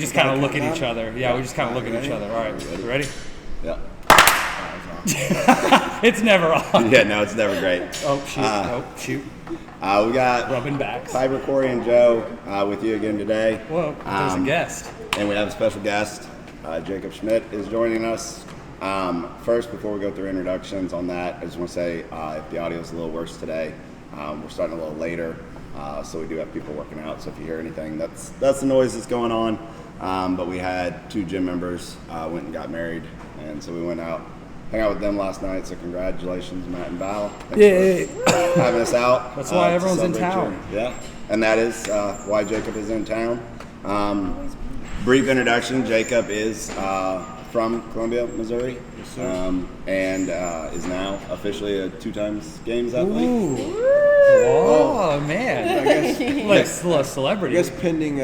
Just kind of look at each other. Yeah, we just kind of look at each other. All right, you ready? Yeah. It's never on. Yeah, no, it's never great. Oh, shoot. We got Rubbing backs. Cyber Corey and Joe with you again today. Whoa, there's a guest. And we have a special guest. Jacob Schmidt is joining us. First, before we go through introductions on that, I just want to say if the audio is a little worse today, we're starting a little later, so we do have people working out. So if you hear anything, that's the noise that's going on. But we had 2 gym members went and got married, and so we went out, hung out with them last night. So congratulations, Matt and Val. Thanks for having us out. That's why everyone's in town. Yeah, and that is why Jacob is in town. Brief introduction: Jacob is from Columbia, Missouri, and is now officially a 2-time Games Athlete. Ooh. Oh, man. I guess, like a celebrity. I guess pending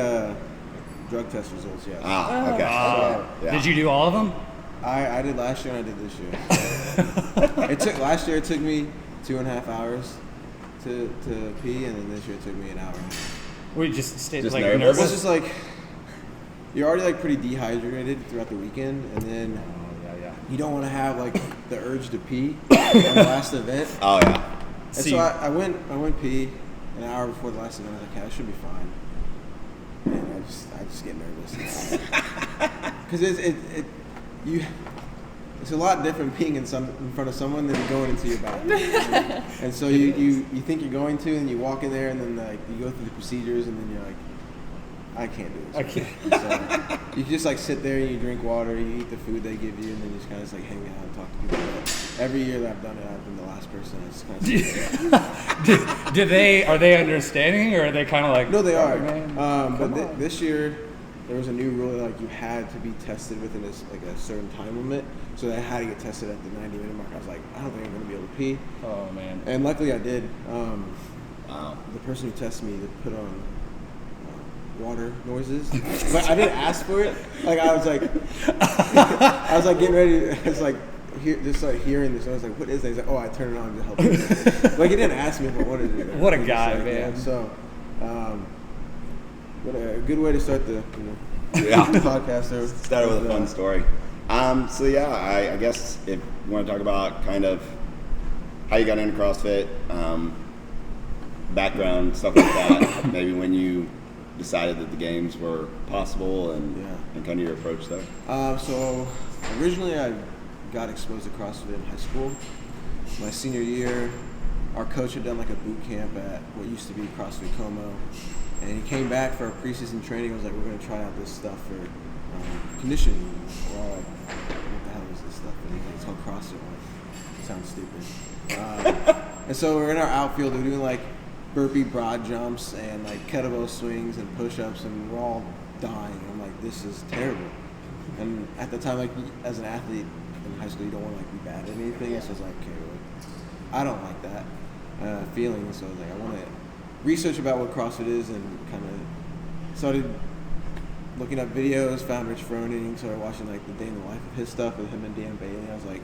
drug test results, yes. Okay. Yeah. Did you do all of them? I did last year and I did this year. Last year it took me 2.5 hours to pee, and then this year it took me an hour. We just stayed Just like nervous? nervous. It was just like, you're already like pretty dehydrated throughout the weekend, and then you don't want to have like the urge to pee on the last event. Oh yeah. And so I went pee an hour before the last event. I was like, okay, I should be fine. And I just get nervous because it's a lot different peeing in front of someone than going into your bathroom. And so you think you're going to, and you walk in there, and then like you go through the procedures, and then you're like, I can't do this. I can't. So you just like sit there and you drink water, you eat the food they give you, and then you just kind of just like hang out and talk to people. But every year that I've done it, I've been the last person. I just kind of Are they understanding, or are they kind of like? No, they are. Man, But this year there was a new rule that like you had to be tested within a certain time limit. So I had to get tested at the 90-minute mark. I was like, I don't think I'm going to be able to pee. Oh man. And luckily I did. Wow. The person who tested me, they put on water noises, but I didn't ask for it. Like I was like getting ready. It's like hearing this. I was like, what is that? He's like, oh, I turned it on to help you. Like he didn't ask me if I wanted to do that. What a guy, like, man. Yeah, so, what a good way to start the podcast. There. Started with a fun story. So yeah, I guess if you want to talk about kind of how you got into CrossFit, background, stuff like that, maybe when you decided that the games were possible and kind of your approach there. So originally I got exposed to CrossFit in high school. My senior year, our coach had done like a boot camp at what used to be CrossFit Como, and he came back for our preseason training. I was like, we're going to try out this stuff for conditioning. We're all like, what the hell is this stuff? And he's like, it's called CrossFit. I'm like, it sounds stupid. And so we're in our outfield, we're doing like burpee broad jumps and like kettlebell swings and push-ups, and we're all dying. I'm like, this is terrible. And at the time, like as an athlete in high school, you don't want to like be bad at anything. So I was like, okay, well, I don't like that feeling. So I was like, I want to research about what CrossFit is, and kind of started looking up videos. Found Rich Froning, started watching like the day in the life of his stuff with him and Dan Bailey. I was like,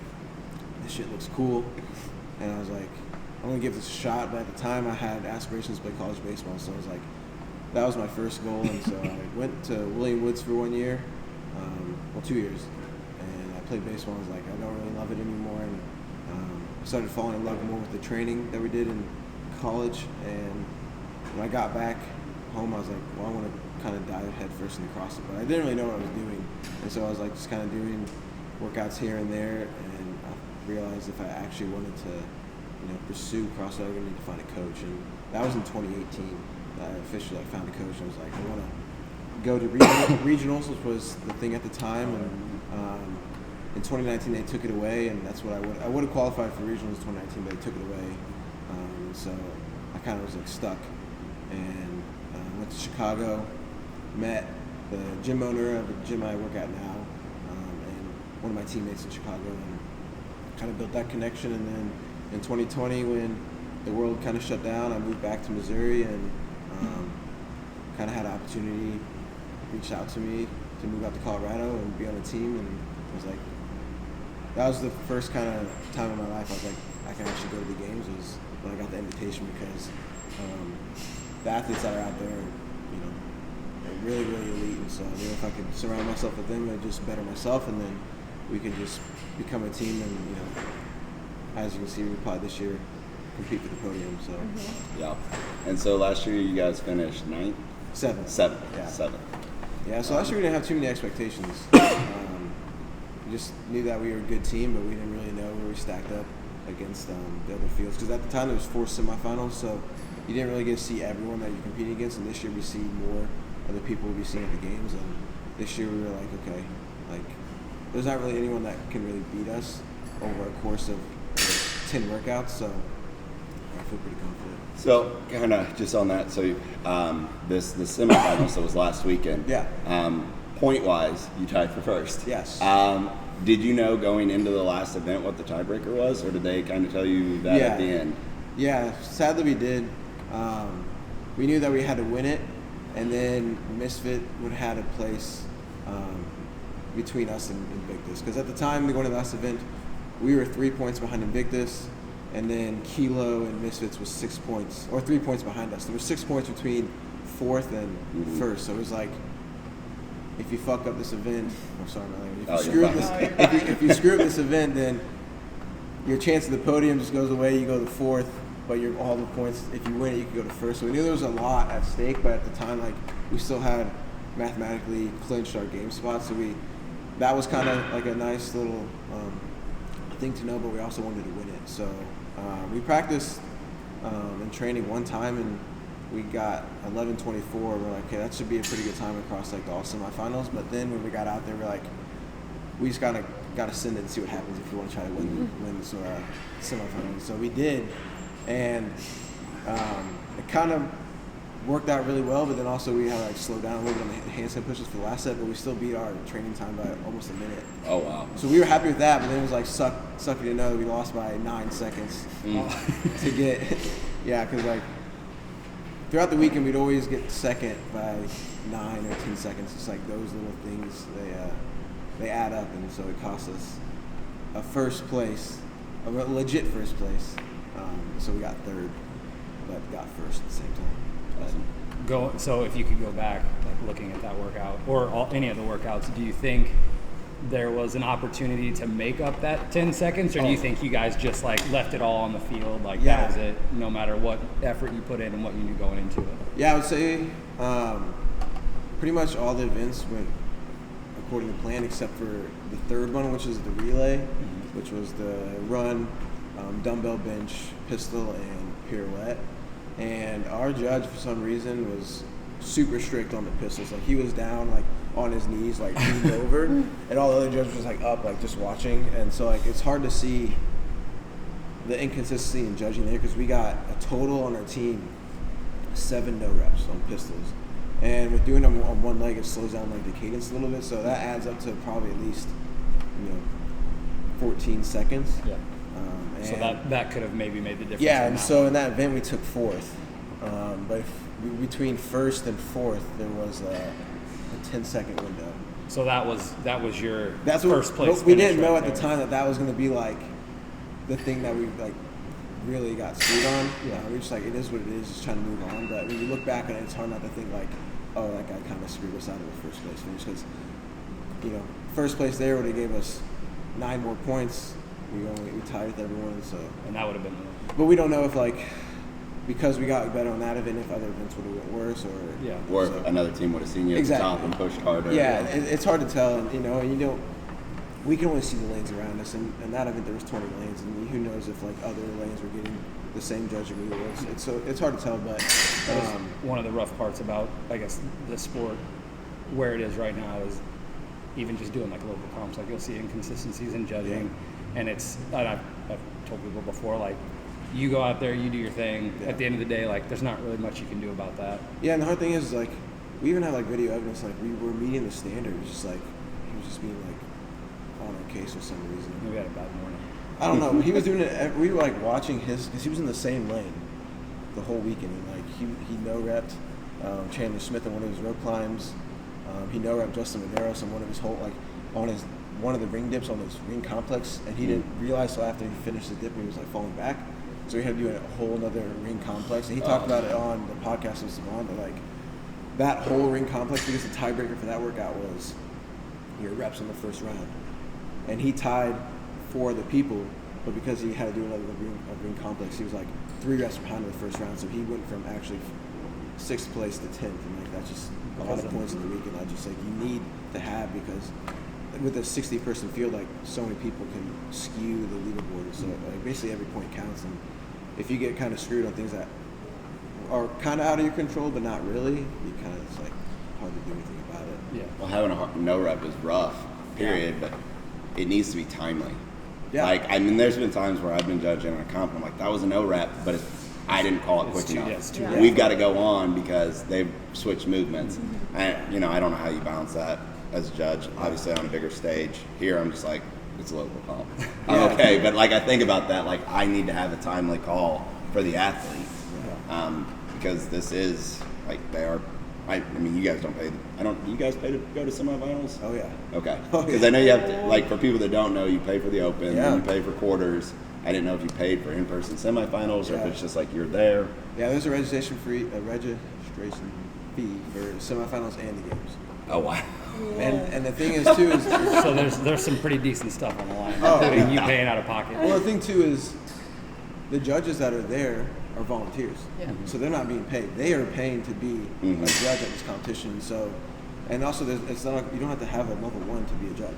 this shit looks cool, and I was like, I'm going to give this a shot. But at the time, I had aspirations to play college baseball, so I was like, that was my first goal. And so I went to William Woods for 1 year, 2 years, and I played baseball. I was like, I don't really love it anymore, and I started falling in love more with the training that we did in college. And when I got back home, I was like, well, I want to kind of dive head first into CrossFit, but I didn't really know what I was doing. And so I was like just kind of doing workouts here and there, and I realized if I actually wanted to pursue CrossFit, I'm going to need to find a coach. And that was in 2018 that I officially found a coach. I was like, I want to go to regionals, which was the thing at the time. And in 2019, they took it away, and that's what I would have qualified for regionals in 2019, but they took it away. So I kind of was like stuck, and went to Chicago, met the gym owner of the gym I work at now, and one of my teammates in Chicago, and kind of built that connection. And then in 2020, when the world kind of shut down, I moved back to Missouri, and kind of had an opportunity reached out to me to move out to Colorado and be on a team. And I was like, that was the first kind of time in my life I was like, I can actually go to the games, was when I got the invitation, because the athletes that are out there, really, really elite. And so, if I could surround myself with them, I'd just better myself, and then we could just become a team. And as you can see, we probably this year compete for the podium. So Yeah. And so last year you guys finished ninth? Seventh. Yeah. Seventh. Yeah, so last year we didn't have too many expectations. We just knew that we were a good team, but we didn't really know where we stacked up against the other fields. Because at the time there was 4 semifinals, so you didn't really get to see everyone that you're competing against. And this year we see more of the people we'll be seeing at the games. And this year we were like, okay, like there's not really anyone that can really beat us over a course of 10 workouts. So I feel pretty confident. So kind of just on that, so this semifinals, so it was last weekend. Yeah. Point wise, you tied for first. Yes. Did you know going into the last event what the tiebreaker was, or did they kind of tell you that at the end? Yeah, sadly we did. We knew that we had to win it, and then Misfit would have had a place between us and Invictus. Because at the time, going to the last event, we were 3 points behind Invictus, and then Kilo and Misfits was 6 points, or 3 points behind us. There was 6 points between fourth and first, so it was like, if you fuck up this event, if you screw up this event, then your chance of the podium just goes away. You go to fourth, but all the points, if you win it, you can go to first. So we knew there was a lot at stake, but at the time, like, we still had mathematically clinched our game spot. So that was kind of like a nice little thing to know, but we also wanted to win it. So we practiced in training one time, and we got 11:24. We're like, okay, that should be a pretty good time across like the all semifinals. But then when we got out there, we're like, we just got to send it and see what happens if you want to try to win this semifinals. So we did, and it kind of worked out really well. But then also we had to like slow down a little bit on the handstand pushes for the last set, but we still beat our training time by almost a minute. Oh wow! So we were happy with that, but then it was like sucky to know that we lost by 9 seconds to get because like. Throughout the weekend, we'd always get second by 9 or 10 seconds. It's like those little things, they add up, and so it cost us a first place, a legit first place. So we got third, but got first at the same time. Awesome. So if you could go back, like looking at that workout or any of the workouts, do you think there was an opportunity to make up that 10 seconds, or do you think you guys just like left it all on the field, like that was it, no matter what effort you put in and what you knew going into it? Yeah, I would say pretty much all the events went according to plan, except for the third one, which is the relay, which was the run, dumbbell bench, pistol, and pirouette. And our judge, for some reason, was super strict on the pistols. Like, he was down, like, on his knees, like, leaned over, and all the other judges was, like, up, like, just watching. And so, like, it's hard to see the inconsistency in judging there, because we got a total on our team 7 no reps on pistols. And with doing them on one leg, it slows down, like, the cadence a little bit. So that adds up to probably at least, 14 seconds. Yeah. So that could have maybe made the difference. Yeah, and so in that event, we took fourth. But between first and fourth, there was a 10-second window. So that was your That's first place. But we didn't know at the time that was going to be like the thing that we like really got screwed on. Yeah, we just like, it is what it is, just trying to move on. But when you look back on it, it's hard not to think like, oh, that guy kind of screwed us out of the first place finish, because first place there would have gave us 9 more points. We tied with everyone, so. And that would have been. But we don't know if because we got better on that event, if other events would have went worse, or if another team would have seen you at the top and pushed harder. Yeah, it's hard to tell, and you don't. We can only see the lanes around us, and that event there was 20 lanes, and who knows if like other lanes were getting the same judging we were. It's hard to tell, but one of the rough parts about, I guess, the sport where it is right now is even just doing like local comps. Like, you'll see inconsistencies in judging, and I've told people before, like, you go out there, you do your thing. Yeah. At the end of the day, like, there's not really much you can do about that. Yeah, and the hard thing is, like, we even have like video evidence, like, we were meeting the standards, just like he was just being like on our case for some reason. Maybe had a bad morning. I don't know. He was doing it. We were like watching because he was in the same lane the whole weekend, and like he no-repped Chandler Schmidt on one of his rope climbs. He no-repped Justin Medeiros on one of his one of the ring dips on his ring complex, and he didn't realize till after he finished the dip, he was like falling back. So he had to do a whole other ring complex, and he talked about it on the podcast with Savon, but like that whole ring complex, because the tiebreaker for that workout was your reps in the first round. And he tied for the people, but because he had to do another ring complex, he was like 3 reps behind in the first round. So he went from actually 6th place to 10th. And like that's just a lot of points in the week. And I just like, you need to have, because with a 60-person field, like so many people can skew the leaderboard. So like basically every point counts. And if you get kind of screwed on things that are kind of out of your control, but not really, you kind of, it's like hard to do anything about it. Yeah. Well, having a no rep is rough, period, but it needs to be timely. Yeah. Like, I mean, there's been times where I've been judging on a comp, and I'm like, that was a no rep, but I didn't call it quick enough. Yeah, it's too late. We've got to go on because they've switched movements. I don't know how you balance that as a judge, obviously on a bigger stage. Here, I'm just like, it's a local comp. I'm okay, but like I think about that, like I need to have a timely call for the athlete, because this is like they are. I mean, you guys don't pay. You guys pay to go to semifinals? Oh yeah. Okay. Oh, Because yeah. I know you have to, like, for people that don't know, you pay for the open, Yeah. and you pay for quarters. I didn't know if you paid for in-person semifinals or if Yeah. it's just like you're there. Yeah, there's a registration fee for semifinals and the games. Oh wow. And the thing is too is So there's some pretty decent stuff on the line, Oh, including you paying out of pocket. well, the thing too is the judges that are there are volunteers. Yeah. So they're not being paid. They are paying to be a judge at this competition. So, and also it's not, you don't have to have a level 1 to be a judge.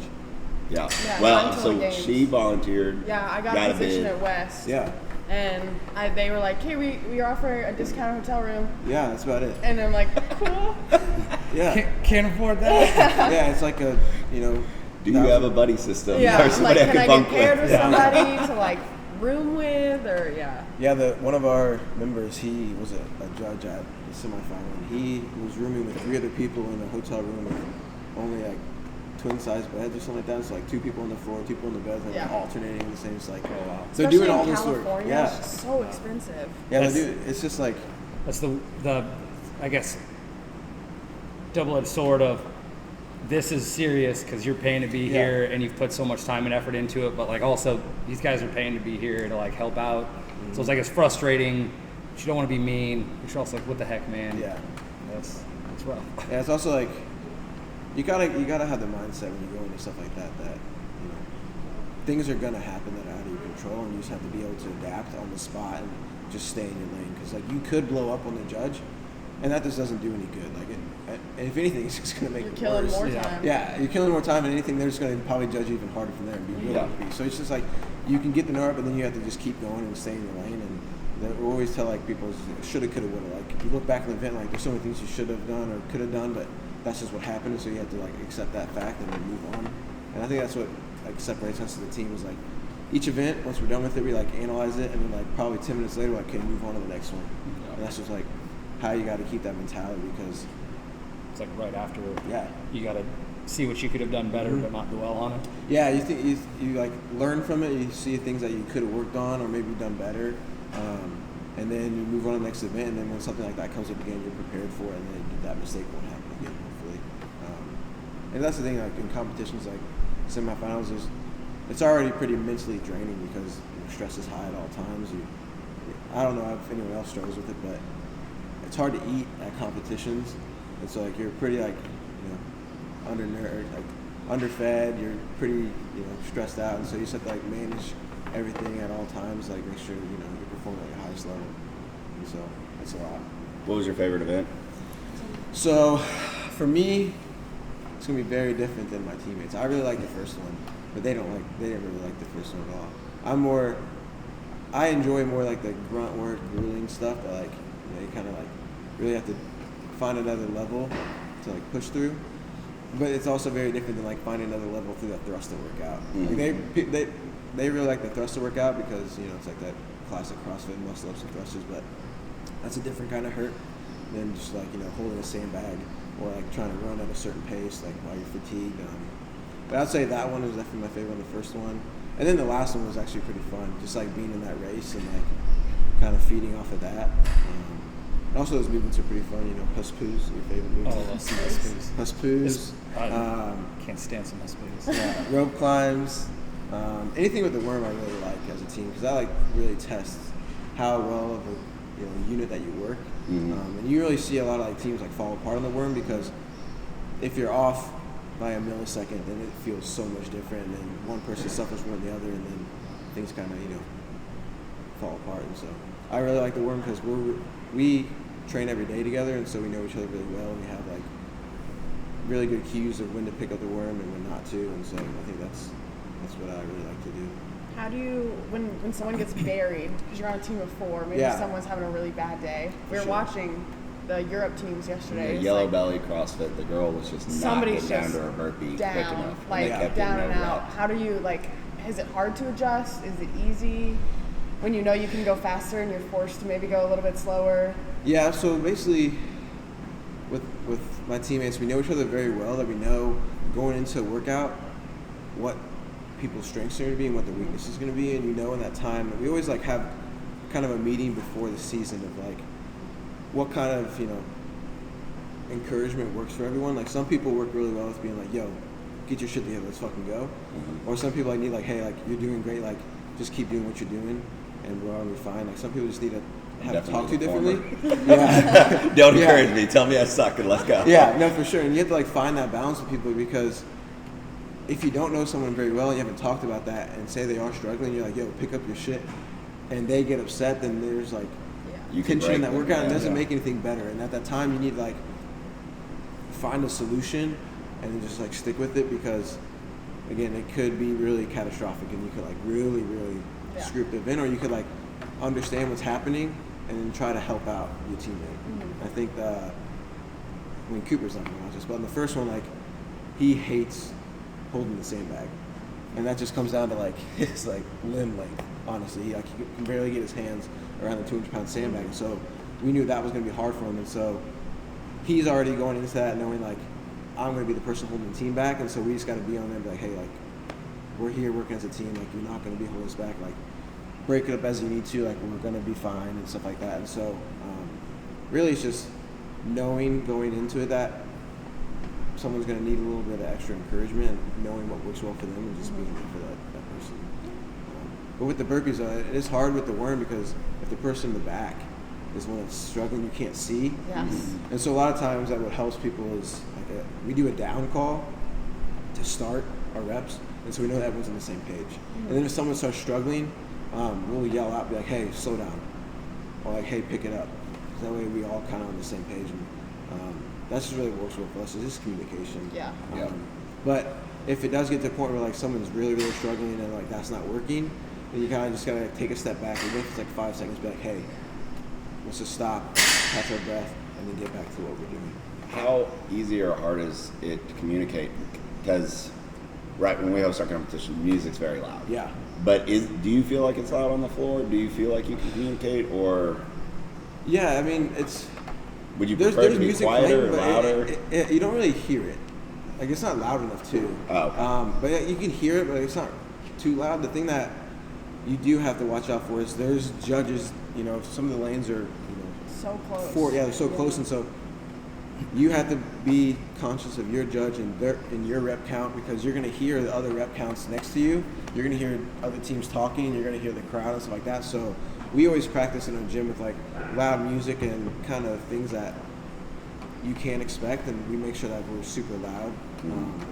Yeah. Yeah, Well, until so the games. she volunteered. Yeah, I got a position bid. at West. Yeah. And they were like, hey, we are offering a discounted hotel room. Yeah, that's about it. And I'm like, cool. Yeah. Can't afford that. Yeah, it's like a, Do you have a buddy system? Yeah, Or like, somebody can I could get bunk paired with with? somebody to like room with, or yeah. Yeah, one of our members, he was a judge at the semifinal. And he was rooming with 3 other people in a hotel room with only like twin-size beds or something like that. So like 2 people on the floor, 2 people in the beds, and Yeah. they're alternating in the same. It's like, oh wow. Especially They're doing all in this work. California, Yeah, it's so expensive. yeah, they That's- do. It's just like, That's the I guess double-edged sword of this is serious because you're paying to be Yeah. here and you've put so much time and effort into it, but like also these guys are paying to be here to like help out. So it's like it's frustrating, but you don't want to be mean, but you're also like, what the heck, man? yeah. That's rough. Yeah, it's also like you gotta have the mindset when you go into stuff like that things are gonna happen that are out of your control, and you just have to be able to adapt on the spot and just stay in your lane. Because like you could blow up on the judge, and that just doesn't do any good. Like, and if anything, it's just gonna make You're it killing worse. more Yeah. time. Yeah, you're killing more time, and anything they're just gonna probably judge you even harder from there and be real Yeah. So it's just like you can get the nerve, but then you have to just keep going and stay in your lane. And we always tell like people shoulda, coulda, woulda. Like if you look back at the event, like there's so many things you should have done or could have done, but that's just what happened. So you have to like accept that fact and then move on. And I think that's what like separates us as a team is like each event. Once we're done with it, we like analyze it, and then like probably 10 minutes later, we're like, okay, move on to the next one. And that's just like how you got to keep that mentality because It's like right after yeah. you got to see what you could have done better, but not dwell on it. Yeah, you think you like learn from it. You see things that you could have worked on or maybe done better, and then you move on to the next event. And then when something like that comes up again, you're prepared for it, and then that mistake won't happen again, hopefully. And that's the thing, like in competitions like semifinals, it's already pretty mentally draining because stress is high at all times. I don't know if anyone else struggles with it, but it's hard to eat at competitions, and so like you're pretty like underfed, you're pretty stressed out, and so you just have to like manage everything at all times, like make sure you're performing at your highest level. And so it's a lot. What was your favorite event? So for me, it's gonna be very different than my teammates. I really like the first one, but they didn't really like the first one at all. I enjoy more like the grunt work, grueling stuff, but like you kind of like really have to find another level to like push through. But it's also very different than like finding another level through that thruster workout. Mm-hmm. Like they really like the thruster workout because it's like that classic CrossFit muscle ups and thrusters, but that's a different kind of hurt than just like holding a sandbag or like trying to run at a certain pace like while you're fatigued. But I'd say that one was definitely my favorite on the first one, and then the last one was actually pretty fun, just like being in that race and like kind of feeding off of that. And also those movements are pretty fun. Huss poos, your favorite movement. Oh, I love some husbands. Huss poos. Can't stand some husbands. Yeah, rope climbs, anything with the worm I really like as a team because I like really test how well of unit that you work. And you really see a lot of like teams like fall apart on the worm because if you're off by a millisecond, then it feels so much different, and then one person suffers more than the other, and then things kind of fall apart. And so I really like the worm because we train every day together, and so we know each other really well, and we have like really good cues of when to pick up the worm and when not to. And so I think that's what I really like to do. How do you, when someone gets buried, because you're on a team of 4, maybe someone's having a really bad day. We were watching the Europe teams yesterday. Yellow belly CrossFit, the girl was just not getting down to her burpee quick down, enough. like down and out. How do you, like, is it hard to adjust? Is it easy? When you know you can go faster and you're forced to maybe go a little bit slower? Yeah, so basically with my teammates, we know each other very well, that we know going into a workout what people's strengths are going to be and what their weaknesses is going to be, and in that time, we always like have kind of a meeting before the season of like what kind of encouragement works for everyone. Like some people work really well with being like, yo, get your shit together, let's fucking go. Or some people like need like, hey, like you're doing great, like just keep doing what you're doing and we're all fine. Like some people just need to have to talk to differently. Don't encourage me, tell me I suck and let's go. Yeah, no, for sure. And you have to like find that balance with people, because if you don't know someone very well and you haven't talked about that and say they are struggling, you're like, yo, pick up your shit, and they get upset, then there's like tension in that workout, and it doesn't make anything better. And at that time you need to like find a solution and then just like stick with it, because again, it could be really catastrophic and you could like really screw up the event, or you could like understand what's happening and then try to help out your teammate. I think Cooper's not gonna watch this, but in the first one, like he hates holding the sandbag, and that just comes down to like his like limb length. Honestly, he can barely get his hands around the 200-pound sandbag, and so we knew that was going to be hard for him, and so he's already going into that knowing like I'm going to be the person holding the team back, and so we just got to be on there and be like, hey, like we're here working as a team, like you're not going to be holding us back, like break it up as you need to, like we're going to be fine and stuff like that. And so really it's just knowing going into it that someone's going to need a little bit of extra encouragement, and knowing what works well for them and just being there for that person. But with the burpees, it is hard with the worm, because if the person in the back is one that's struggling, you can't see. And so a lot of times that what helps people is like we do a down call to start our reps, and so we know that everyone's on the same page. And then if someone starts struggling, we'll yell out, be like, hey, slow down, or like, hey, pick it up. That way we all kind of on the same page. And that's just really what works well for us, is just communication. But if it does get to the point where like someone's really struggling and like that's not working, then you kind of just gotta like, take a step back, even if it's like 5 seconds, be like, hey, let's just stop, catch our breath, and then get back to what we're doing. How easy or hard is it to communicate? Because right when we host our competition, music's very loud. But do you feel like it's loud on the floor? Do you feel like you can communicate, or? Yeah, I mean, it's. Would you prefer to be quieter or louder? You don't really hear it. Like it's not loud enough too. But yeah, you can hear it, but it's not too loud. The thing that you do have to watch out for is there's judges. Some of the lanes are so close. They're so close, and so you have to be conscious of your judge and your rep count, because you're going to hear the other rep counts next to you. You're going to hear other teams talking. You're going to hear the crowd and stuff like that. So we always practice in our gym with like loud music and kind of things that you can't expect, and we make sure that we're super loud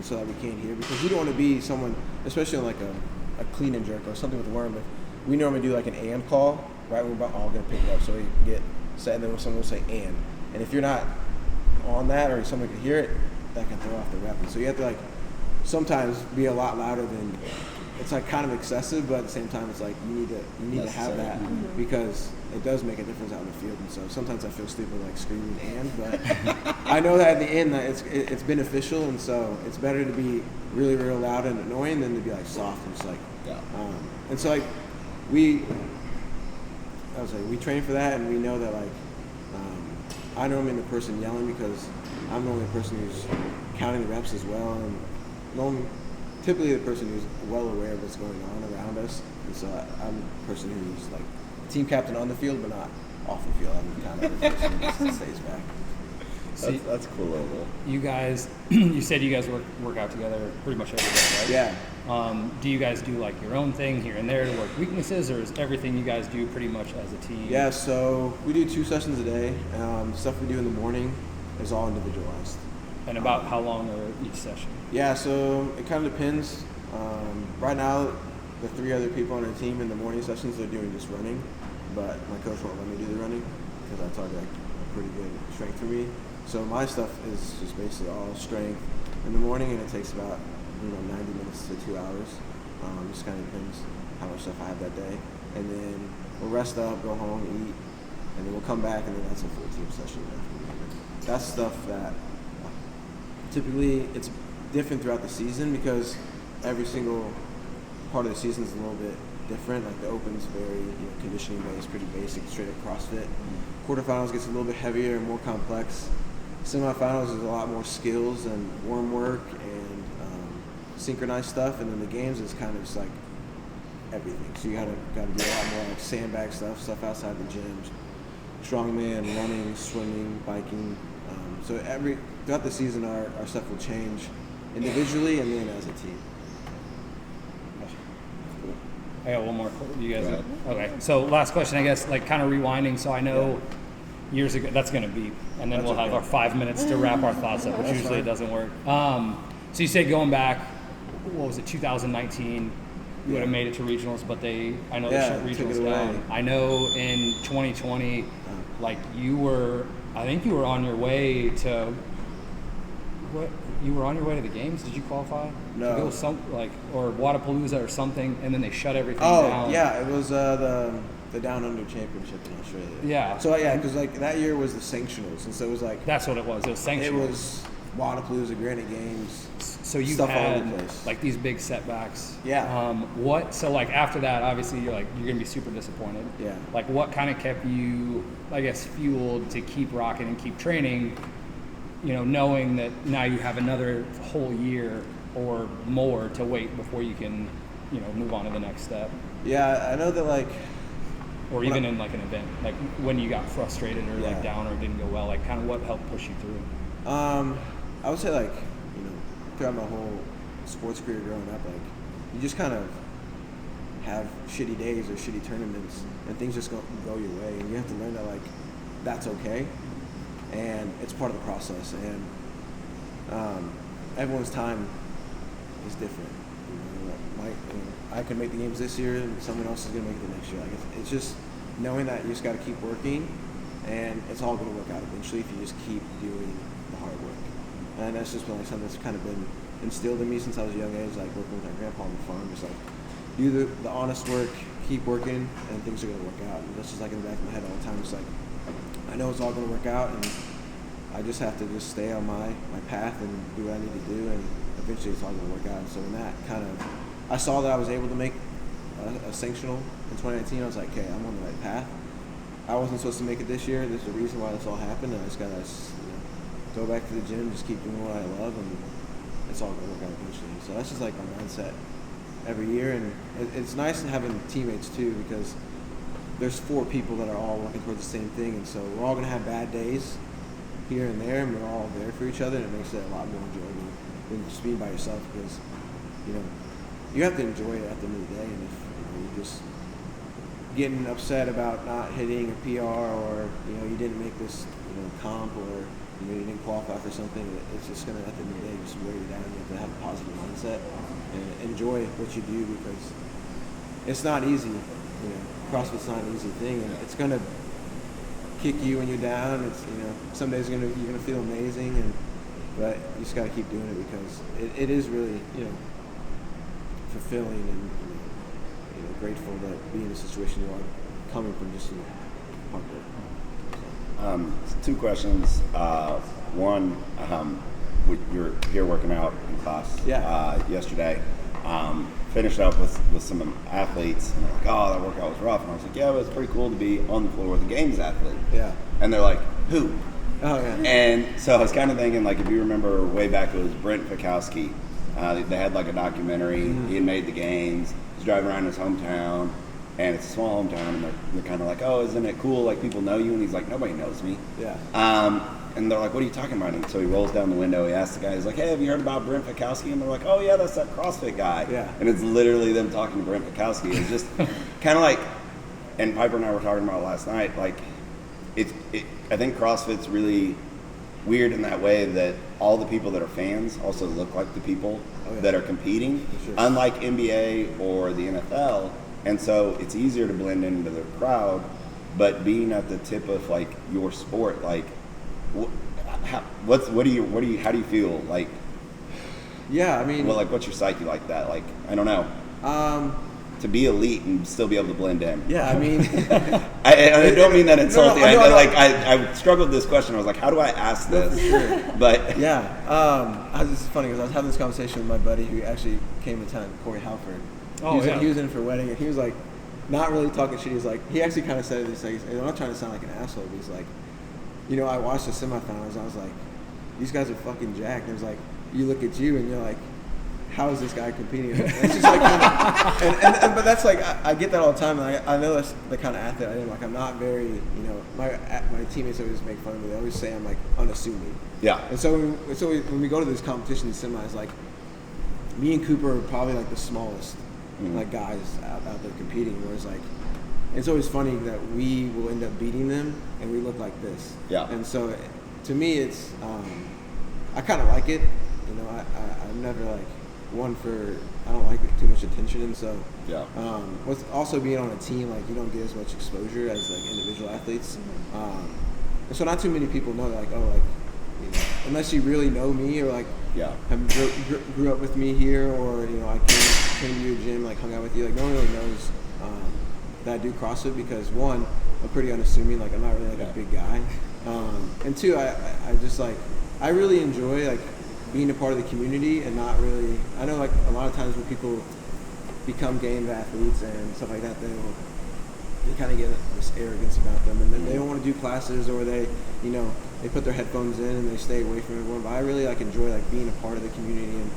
so that we can't hear, because you don't want to be someone, especially on like a clean and jerk or something with a worm. If we normally do like an and call, right? We're all going to pick it up, so we get set, and then someone will say and if you're not on that or someone can hear it, that can throw off the rep. And so you have to like sometimes be a lot louder than, it's like kind of excessive, but at the same time it's like you need to have that, because it does make a difference out in the field. And so sometimes I feel stupid like screaming but I know that at the end that it's beneficial, and so it's better to be really loud and annoying than to be like soft and just like and so like we train for that, and we know that like I normally am the person yelling because I'm normally the person who's counting the reps as well, and typically the person who's well aware of what's going on around us. And so I'm the person who's like team captain on the field, but not off the field. I'm kind of the person who stays back. That's cool little. You guys, you said you guys work out together pretty much every day, right? Yeah. Do you guys do like your own thing here and there to work weaknesses, or is everything you guys do pretty much as a team? Yeah, so we do 2 sessions a day. Stuff we do in the morning is all individualized. And about how long are each session? Yeah, so it kind of depends. Right now, the 3 other people on our team in the morning sessions are doing just running, but my coach won't let me do the running because I target like a pretty good strength for me. So my stuff is just basically all strength in the morning, and it takes about 90 minutes to 2 hours. Just kind of depends how much stuff I have that day, and then we'll rest up, go home, eat, and then we'll come back, and then that's a full team session after. That's stuff that typically it's different throughout the season because every single part of the season is a little bit different. Like the Open's very conditioning based, pretty basic, straight up CrossFit. Quarterfinals gets a little bit heavier and more complex. Semifinals is a lot more skills and warm work and synchronized stuff, and then the games is kind of just like everything. So you gotta do a lot more like sandbag stuff outside the gym, strongman, running, swimming, biking. So throughout the season, our stuff will change individually and then as a team. I got one more. You guys? Okay. So last question, I guess, like kind of rewinding. So I know years ago, that's going to beep, and then we'll have our 5 minutes to wrap our thoughts up, which usually doesn't work. So you say going back, what was it, 2019? You would have made it to regionals, but I know they shut regionals down. I know in 2020, like I think you were on your way to. What? You were on your way to the games? Did you qualify? No. To go or Wadapalooza or something, and then they shut everything down. Oh, yeah, it was the Down Under Championship in Australia. Yeah. So yeah, because like that year was the sanctionals, and so it was like that's what it was. It was sanctionals. It was Wadapalooza, Granite Games. So you stuff had all over the place. like these big setbacks. Yeah. So like after that, obviously you're gonna be super disappointed. Yeah. Like what kind of kept you, I guess, fueled to keep rocking and keep training? Knowing that now you have another whole year or more to wait before you can, move on to the next step. Yeah, I know that or even in like an event, like when you got frustrated or like down or didn't go well, like kind of what helped push you through? I would say throughout my whole sports career growing up, you just kind of have shitty days or shitty tournaments and things just go your way, and you have to learn that that's okay. And it's part of the process, and everyone's time is different. I could make the games this year, and someone else is going to make it the next year. It's just knowing that you just got to keep working, and it's all going to work out eventually if you just keep doing the hard work. And that's just been something that's kind of been instilled in me since I was a young age, working with my grandpa on the farm, just do the honest work, keep working, and things are going to work out. And that's just in the back of my head all the time. It's I know it's all going to work out, and I just have to just stay on my path and do what I need to do, and eventually it's all going to work out. And so when that I saw that I was able to make a sanctional in 2019, I was like, okay, I'm on the right path. I wasn't supposed to make it this year. There's a reason why this all happened, and I just got to go back to the gym, just keep doing what I love, and it's all going to work out eventually. So that's just my mindset every year, and it's nice having teammates too, because there's 4 people that are all working towards the same thing, and so we're all going to have bad days here and there, and we're all there for each other, and it makes it a lot more enjoyable than just being by yourself, because you have to enjoy it at the end of the day. And if you're just getting upset about not hitting a PR, or you didn't make this comp, or you didn't qualify for something, it's just going to at the end of the day just wear you down. You have to have a positive mindset and enjoy what you do, because it's not easy. CrossFit's not an easy thing, and it's gonna kick you when you're down. It's some days you're gonna feel amazing, but you just gotta keep doing it, because it is really fulfilling, and grateful that being in the situation you are, coming from just hard work. 2 questions. One, you're here working out in class yesterday. Finished up with some athletes, and they're like, oh, that workout was rough. And I was like, yeah, but it's pretty cool to be on the floor with a games athlete. Yeah. And they're like, who? Oh, yeah. And so I was kind of thinking, if you remember way back, it was Brent Fikowski. They had a documentary. Mm-hmm. He had made the games. He's driving around his hometown, and it's a small hometown, and they're kind of like, oh, isn't it cool? People know you. And he's like, nobody knows me. Yeah. and they're like, what are you talking about? And so he rolls down the window. He asks the guy, he's like, hey, have you heard about Brent Fikowski? And they're like, oh yeah, that's that CrossFit guy. Yeah. And it's literally them talking to Brent Fikowski. It's just kind of like, and Piper and I were talking about it last night, like, I think CrossFit's really weird in that way that all the people that are fans also look like the people that are competing, sure. unlike NBA or the NFL. And so it's easier to blend into the crowd, but being at the tip of like your sport, like how do you feel like? Yeah, I mean, well, like what's your psyche like that? Like, I don't know. To be elite and still be able to blend in. Yeah, I mean, I don't mean that insulting. No, I struggled with this question. I was like, how do I ask this? Sure. But yeah, this is funny because I was having this conversation with my buddy who actually came to town, Corey Halford. He was in for a wedding, and he was like, not really talking shit. He was like, he actually kind of said this. Like, I'm not trying to sound like an asshole, but he's like, I watched the semifinals. I was like, these guys are fucking jacked. And it was like, you look at you and you're like, how is this guy competing? And it's just like, but that's like, I get that all the time. And I know that's the kind of athlete I am. Like, I'm not very, my teammates always make fun of me. They always say I'm like unassuming. yeah. And so when we go to this competition, these semis, like, me and Cooper are probably like the smallest like guys out there competing. Whereas like, it's always funny that we will end up beating them and we look like this. Yeah. And so to me, it's I kind of like it. I'm never like one for, I don't like too much attention, and so Yeah. with also being on a team, like you don't get as much exposure as like individual athletes. And so not too many people know like, unless you really know me or like Yeah. have grew up with me here, or I came to your gym, like hung out with you. Like no one really knows that I do CrossFit because one, I'm pretty unassuming. Like I'm not really like a big guy, and two, I just like I really enjoy like being a part of the community and not really. I know like a lot of times when people become games athletes and stuff like that, they kind of get this arrogance about them, and then they don't want to do classes, or they put their headphones in and they stay away from everyone. But I really like enjoy like being a part of the community, and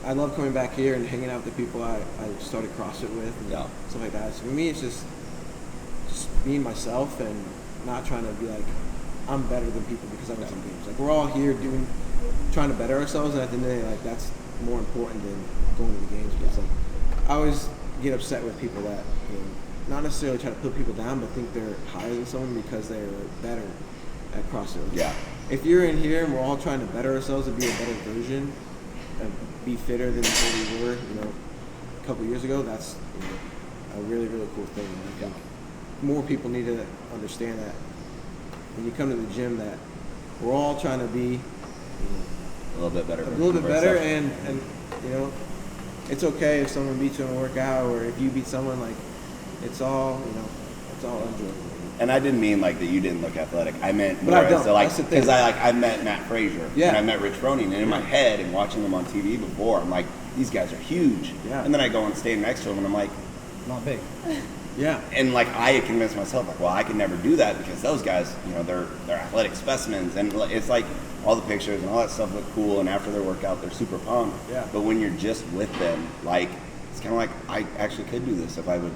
I love coming back here and hanging out with the people I started CrossFit with and stuff like that. So for me, it's just being myself and not trying to be like I'm better than people because I went to the games. Like we're all here trying to better ourselves, and at the end of the day, like that's more important than going to the games. But it's like I always get upset with people that not necessarily try to put people down, but think they're higher than someone because they're better at CrossFit. Yeah. If you're in here and we're all trying to better ourselves and be a better version, and be fitter than what we were, a couple of years ago, that's a really, really cool thing. And I think more people need to understand that when you come to the gym, that we're all trying to be A little bit better. a little bit better, and it's okay if someone beats you in a workout, or if you beat someone. Like it's all enjoyable. And I didn't mean like that you didn't look athletic. I meant more But I as don't. to, like, That's the thing. because I met Matt Frazier and I met Rich Froning, and in my head and watching them on TV before, I'm like, these guys are huge. Yeah. And then I go and stand next to them, and I'm like, Not big. Yeah. and like I had convinced myself like, well, I can never do that because those guys, they're athletic specimens, and it's like all the pictures and all that stuff look cool, and after their workout, they're super pumped. Yeah. But when you're just with them, like it's kind of like I actually could do this if I would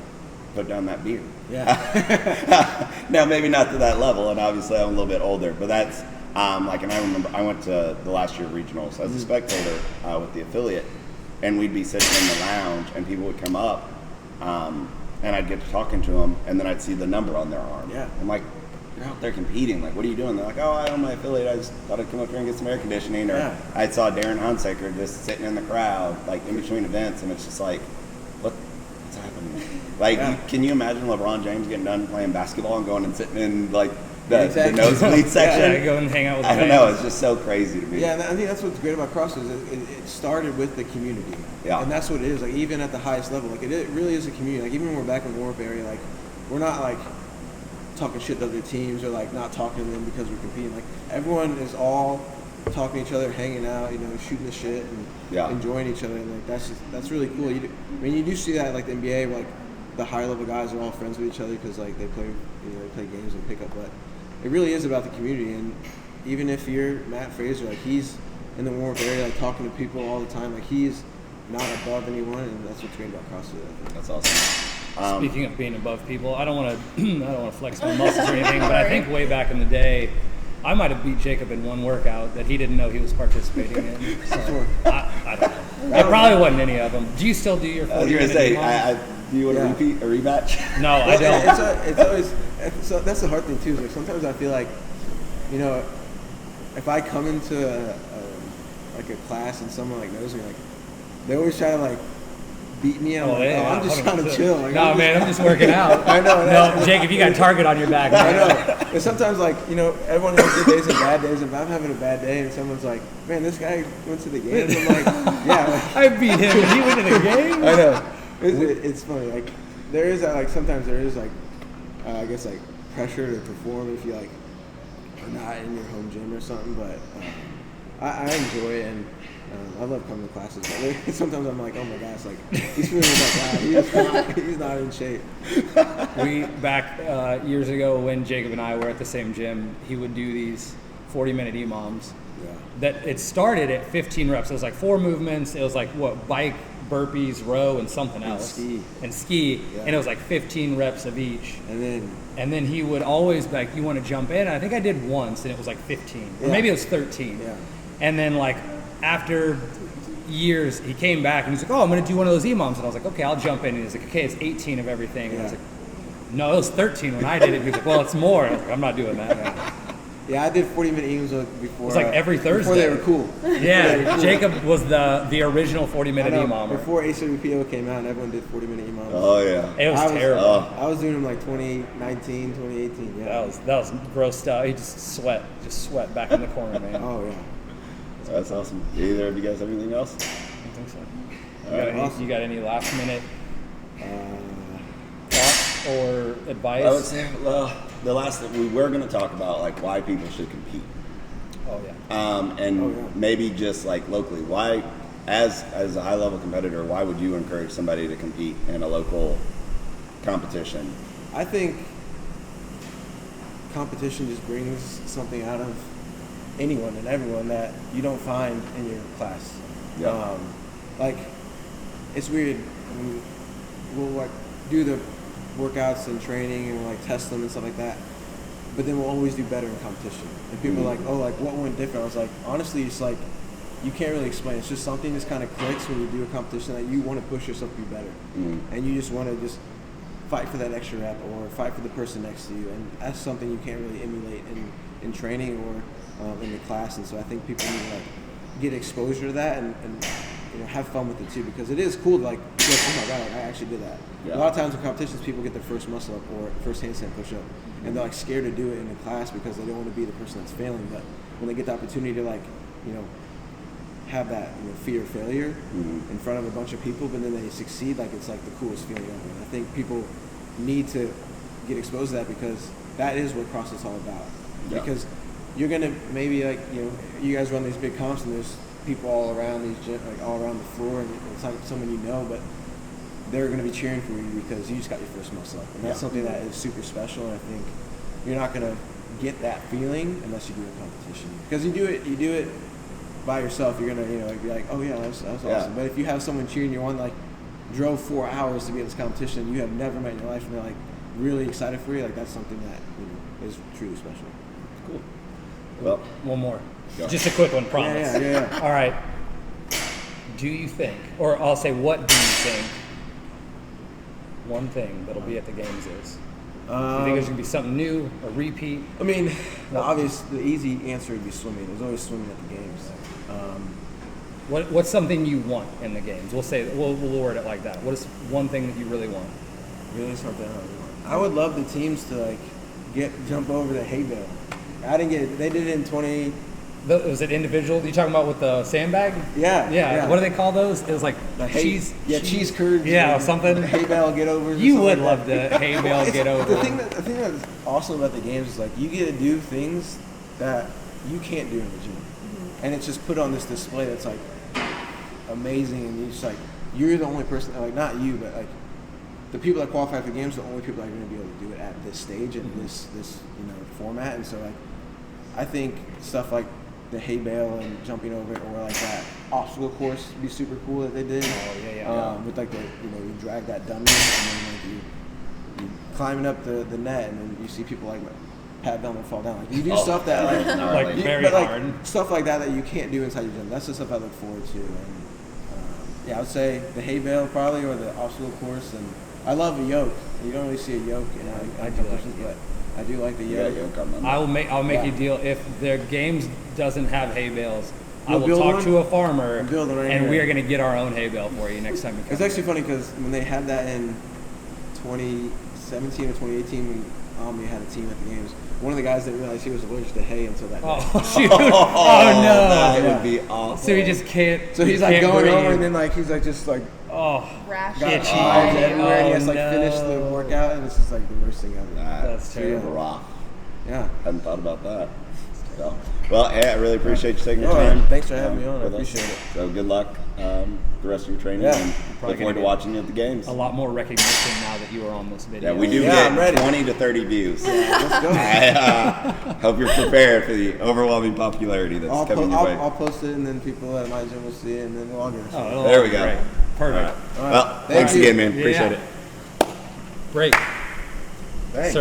put down that beer. Yeah. Now, maybe not to that level, and obviously I'm a little bit older, but that's like, and I remember I went to the last year regionals as a spectator with the affiliate, and we'd be sitting in the lounge, and people would come up, and I'd get to talking to them, and then I'd see the number on their arm. Yeah. I'm like, you're out there competing. Like, what are you doing? They're like, oh, I own my affiliate. I just thought I'd come up here and get some air conditioning. Or I saw Darren Hunsaker just sitting in the crowd, like in between events, and it's just like, what's happening? Like, can you imagine LeBron James getting done playing basketball and going and sitting in like the nosebleed section? Yeah, go and hang out with I don't fans. know. It's just so crazy to me. Yeah, and I think that's what's great about CrossFit is it started with the community. Yeah. And that's what it is. Like even at the highest level, like it really is a community. Like even when we're back in the warm-up area, like we're not like talking shit to other teams or like not talking to them because we're competing. Like everyone is all talking to each other, hanging out, shooting the shit and enjoying each other. And like that's really cool. You do see that like the NBA, where, like the higher level guys are all friends with each other because like they play games and pick up. But it really is about the community. And even if you're Matt Fraser, like he's in the warm-up area, like talking to people all the time, like he's not above anyone, and that's what's great about CrossFit. I think. That's awesome. Speaking of being above people, I don't want to flex my muscles or anything, but I think way back in the day, I might have beat Jacob in one workout that he didn't know he was participating in. So I don't know. It probably wasn't any of them. Do you still do your 40 I was going to say, do you want to repeat a rematch? No, I don't. It's always so that's the hard thing too. Is like sometimes I feel like, you know, if I come into a class and someone like knows me, like they always try to like beat me. I'm just trying to chill. Like, I'm just working out. I know. No, Jacob, you got a target on your back. I know. And sometimes, like, you know, everyone has good days and bad days. If I'm having a bad day and someone's like, man, this guy went to the games, I'm like, yeah. Like, I beat him and he went to the game? I know. It's funny. Like, there is that, like, sometimes there is, like, I guess, like, pressure to perform if you, like, are not in your home gym or something. But I enjoy it, and I love coming to classes. But sometimes I'm like, oh my gosh, like, he's feeling that guy. He's not in shape. We, back years ago when Jacob and I were at the same gym, he would do these 40-minute EMOMs. Yeah. That it started at 15 reps. It was like 4 movements. It was like, bike, burpees, row, and something else. And ski. Yeah. And it was like 15 reps of each. And then he would always be like, you want to jump in? And I think I did once, and it was like 15. Or Yeah. maybe it was 13. Yeah. And then, like, after years, he came back, and he's like, oh, I'm going to do one of those EMOMs. And I was like, okay, I'll jump in. And he's like, okay, it's 18 of everything. And I was like, no, it was 13 when I did it. And he was like, well, it's more. I was like, I'm not doing that. Yeah, I did 40-minute EMOMs before. It was like every Thursday. Before they were cool. Yeah, Jacob was the original 40-minute EMOMer. Before HWPO came out, everyone did 40-minute EMOMs. Oh, yeah. It was terrible. I was doing them like 2019, 2018. Yeah. That was gross stuff. He just sweat back in the corner, man. Oh, yeah. That's awesome. Either of you guys have anything else? I think so. All right. You got any last minute thoughts or advice? I would say, well, the last thing we were going to talk about, like, why people should compete. Oh, yeah. Maybe just like locally, why, as a high level competitor, why would you encourage somebody to compete in a local competition? I think competition just brings something out of anyone and everyone that you don't find in your class. Yeah. Like, it's weird. We'll like do the workouts and training and like test them and stuff like that, but then we'll always do better in competition. And people are like, oh, like what went different? I was like, honestly, it's like you can't really explain. It's just something just kind of clicks when you do a competition that you want to push yourself to be better, and you just want to just fight for that extra rep or fight for the person next to you, and that's something you can't really emulate in training or in the class. And so I think people need to like get exposure to that and you know, have fun with it too, because it is cool to like, oh my god, I actually did that. Yeah. A lot of times in competitions, people get their first muscle up or first handstand push up, and they're like scared to do it in the class because they don't want to be the person that's failing. But when they get the opportunity to like, you know, have that, you know, fear of failure in front of a bunch of people, but then they succeed, like it's like the coolest feeling ever. And I think people need to get exposed to that, because that is what CrossFit's all about. Yeah. Because you're gonna maybe like, you know, you guys run these big comps and there's people all around these gym, like all around the floor, and it's not someone you know, but they're going to be cheering for you because you just got your first muscle up, and that's something that is super special. And I think you're not going to get that feeling unless you do a competition, because you do it by yourself. You're going to, you know, like, be like, oh yeah, that's awesome. But if you have someone cheering you on, like drove 4 hours to be at this competition you have never met in your life, and they're like really excited for you, like that's something that, you know, is truly special. Cool. Well, one more. Go. Just a quick one, promise. Yeah. All right. Do you think, or I'll say, what do you think one thing that'll be at the games is? Do you think there's going to be something new, a repeat? I mean, the easy answer would be swimming. There's always swimming at the games. What's something you want in the games? We'll word it like that. What is one thing that you really want? Really something I really want. I would love the teams to like jump over the hay bale. I didn't get it. They did it in 20. Was it individual? You talking about with the sandbag? Yeah. What do they call those? It was like the cheese. Cheese curds. Yeah, something. The hay bale get over. You would love the hay bale get over. The thing that's awesome about the games is like you get to do things that you can't do in the gym, and it's just put on this display that's like amazing, and you're the only person, like not you, but like the people that qualify for the games are the only people that are going to be able to do it at this stage and this you know, format. And so like I think stuff like the hay bale and jumping over it, or like that obstacle course would be super cool that they did. Oh yeah. With like the, you know, you drag that dummy and then like you climbing up the net, and then you see people like pat down and fall down. Like you do stuff that Like very but, hard. stuff like that you can't do inside your gym. That's the stuff I look forward to. And yeah, I would say the hay bale probably, or the obstacle course. And I love a yoke. You don't really see a yoke in I do like competitions, but I do like the yoke. I'll make you a deal. If their games doesn't have hay bales, I You'll will build talk one? to a farmer, I'm building right and here. we are going to get our own hay bale for you next time you come. It's actually funny because when they had that in 2017 or 2018, when Omnia had a team at the games, one of the guys didn't realize he was allergic to hay until that day. Oh shoot! Oh no! That Yeah. would be awful. So he just can't. So he's he like can't going breathe. over, and then like he's like just like Oh, Rash. got Itchy. eyes everywhere, and he has to like Oh, finish the no. workout, and it's just like the worst thing ever. That's terrible. rough. Yeah. Hadn't thought about that. So, well, hey, I really appreciate you taking your Oh, time. thanks for having me on. I with us. appreciate it. So good luck the rest of your training. Yeah. And Probably look forward gonna to get watching you at the games. A lot more recognition now that you are on this video. Yeah, we do Yeah, I'm get ready. 20 to 30 views. Let's go. I hope you're prepared for the overwhelming popularity that's I'll, coming your way. I'll post it, and then people at my gym will see it, and then we'll all get it. Oh, it'll There all we be go. great. Perfect. All right. Well, thanks you. again, man. Appreciate Yeah. it. Great. Thanks.